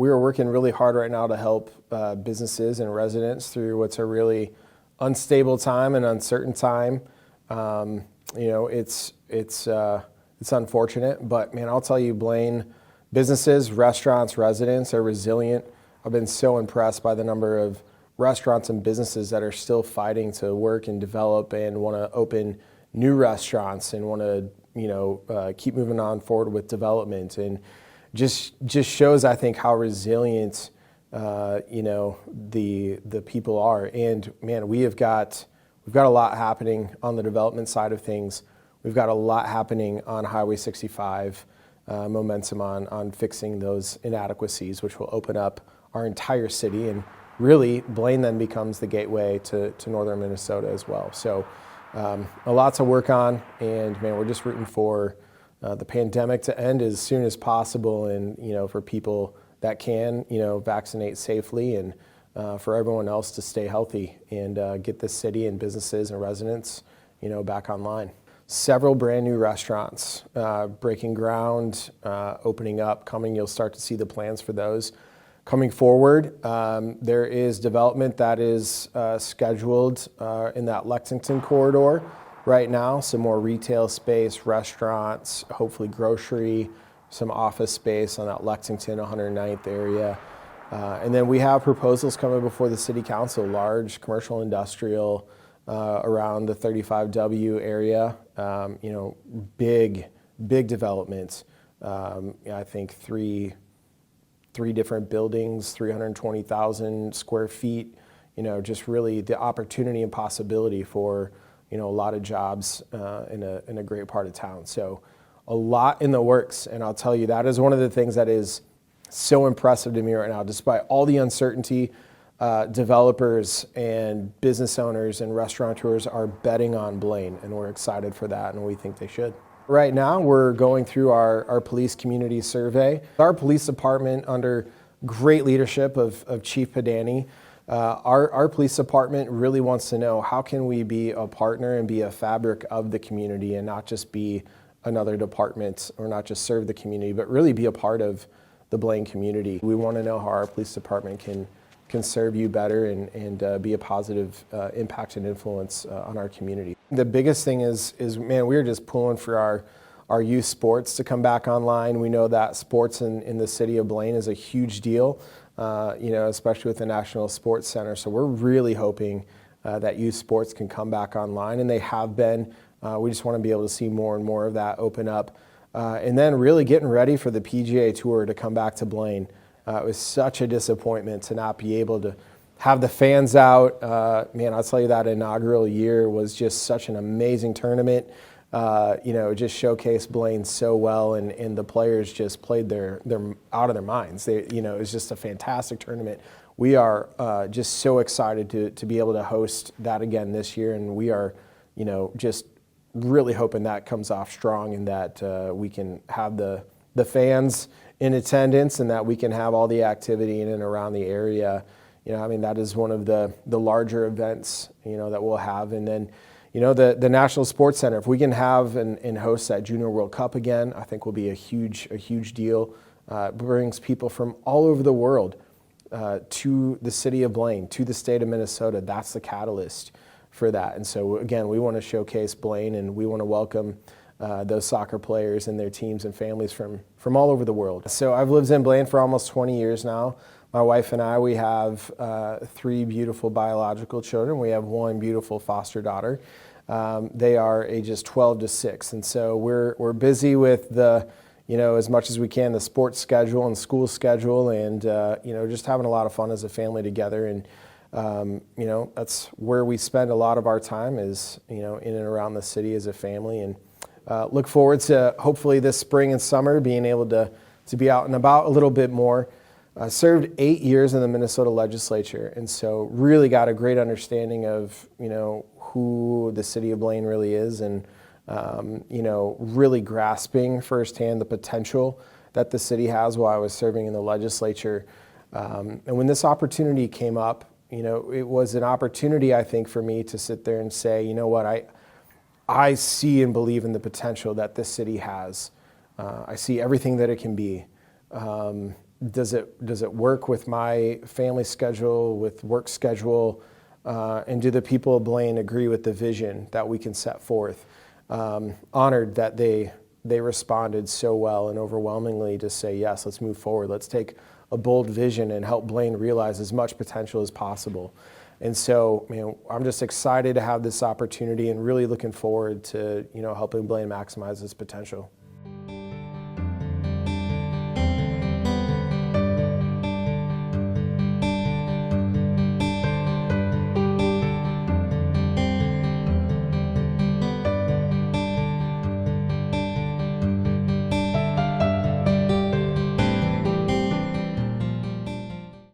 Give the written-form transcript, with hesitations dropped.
we are working really hard right now to help businesses and residents through what's a really unstable time and uncertain time. It's unfortunate, but man, I'll tell you, Blaine, businesses, restaurants, residents are resilient. I've been so impressed by the number of restaurants and businesses that are still fighting to work and develop and want to open new restaurants and want to, keep moving on forward with development, and just shows, I think, how resilient, the people are. And man, we've got a lot happening on the development side of things. We've got a lot happening on Highway 65, momentum on fixing those inadequacies, which will open up our entire city. And really, Blaine then becomes the gateway to northern Minnesota as well. So a lot to work on, and man, we're just rooting for the pandemic to end as soon as possible, and for people that can vaccinate safely, and for everyone else to stay healthy and get this city and businesses and residents back online. Several brand new restaurants breaking ground, opening up, coming. You'll start to see the plans for those coming forward. There is development that is scheduled in that Lexington corridor right now. Some more retail space, restaurants, hopefully grocery, some office space on that Lexington 109th area. And then we have proposals coming before the city council, large commercial industrial around the 35W area, big developments. I think three different buildings, 320,000 square feet, just really the opportunity and possibility for, a lot of jobs in a great part of town. So a lot in the works. And I'll tell you, that is one of the things that is so impressive to me right now. Despite all the uncertainty, developers and business owners and restaurateurs are betting on Blaine, and we're excited for that, and we think they should. Right now, we're going through our police community survey. Our police department, under great leadership of Chief Padani, our police department really wants to know, how can we be a partner and be a fabric of the community, and not just be another department, or not just serve the community, but really be a part of the Blaine community. We want to know how our police department can serve you better and be a positive impact and influence on our community. The biggest thing is man, we're just pulling for our youth sports to come back online. We know that sports in the city of Blaine is a huge deal, especially with the National Sports Center. So we're really hoping that youth sports can come back online, and they have been. We just want to be able to see more and more of that open up. And then really getting ready for the PGA Tour to come back to Blaine. It was such a disappointment to not be able to have the fans out. Man, I'll tell you, that inaugural year was just such an amazing tournament. It just showcased Blaine so well, and the players just played their out of their minds. It was just a fantastic tournament. We are just so excited to be able to host that again this year, and we are, just really hoping that comes off strong, and that we can have the fans in attendance, and that we can have all the activity in and around the area. That is one of the larger events, that we'll have. And then, the National Sports Center, if we can have and host that Junior World Cup again, I think will be a huge deal. It brings people from all over the world to the city of Blaine, to the state of Minnesota. That's the catalyst for that. And so again, we want to showcase Blaine, and we want to welcome those soccer players and their teams and families from all over the world. So I've lived in Blaine for almost 20 years now. My wife and I, we have 3 beautiful biological children. We have 1 beautiful foster daughter. They are ages 12 to 6. And so we're busy with as much as we can, the sports schedule and school schedule, and, just having a lot of fun as a family together. And, that's where we spend a lot of our time, is, in and around the city as a family. And look forward to, hopefully this spring and summer, being able to be out and about a little bit more. Served 8 years in the Minnesota legislature, and so really got a great understanding of, who the city of Blaine really is, and, really grasping firsthand the potential that the city has while I was serving in the legislature. And when this opportunity came up, it was an opportunity, I think, for me to sit there and say, what, I see and believe in the potential that this city has. I see everything that it can be. does it work with my family schedule, with work schedule, and do the people of Blaine agree with the vision that we can set forth? Honored that they responded so well and overwhelmingly to say, yes, let's move forward. Let's take a bold vision and help Blaine realize as much potential as possible. And so, I'm just excited to have this opportunity and really looking forward to, helping Blaine maximize his potential.